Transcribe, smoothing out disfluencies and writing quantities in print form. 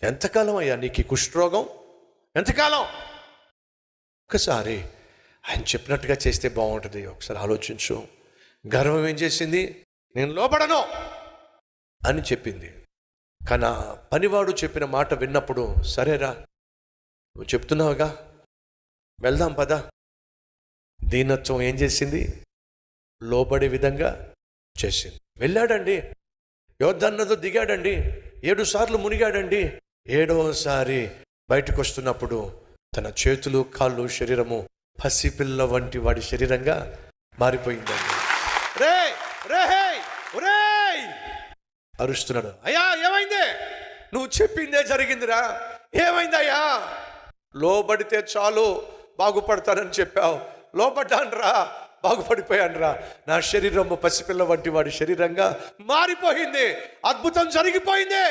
ఎంతకాలం అయ్యా నీకు ఈ కుష్ఠరోగం? ఎంతకాలం? ఒకసారి ఆయన చెప్పినట్టుగా చేస్తే బాగుంటుంది. ఒకసారి ఆలోచించు. గర్వం ఏం చేసింది? నేను లోబడను అని చెప్పింది. కానీ ఆ పనివాడు చెప్పిన మాట విన్నప్పుడు, సరేరా నువ్వు చెప్తున్నావుగా, వెళ్దాం పద. దీనత్వం ఏం చేసింది? లోబడే విధంగా చేసింది. వెళ్ళాడండి, యోర్దాను దిగాడండి, 7 సార్లు మునిగాడండి. 7వసారి బయటకు వస్తున్నప్పుడు తన చేతులు, కాళ్ళు, శరీరము పసిపిల్ల వంటి వాడి శరీరంగా మారిపోయిందండి. రే రే రే అరుస్తున్నాడు. అయ్యా ఏమైంది? నువ్వు చెప్పిందే జరిగిందిరా. ఏమైందయ్యా? లోబడితే చాలు బాగుపడతానని చెప్పావు. లోబడ్డాన్రా, బాగుపడిపోయాన్రా. నా శరీరము పసిపిల్ల వంటి వాడి శరీరంగా మారిపోయింది. అద్భుతం జరిగిపోయింది.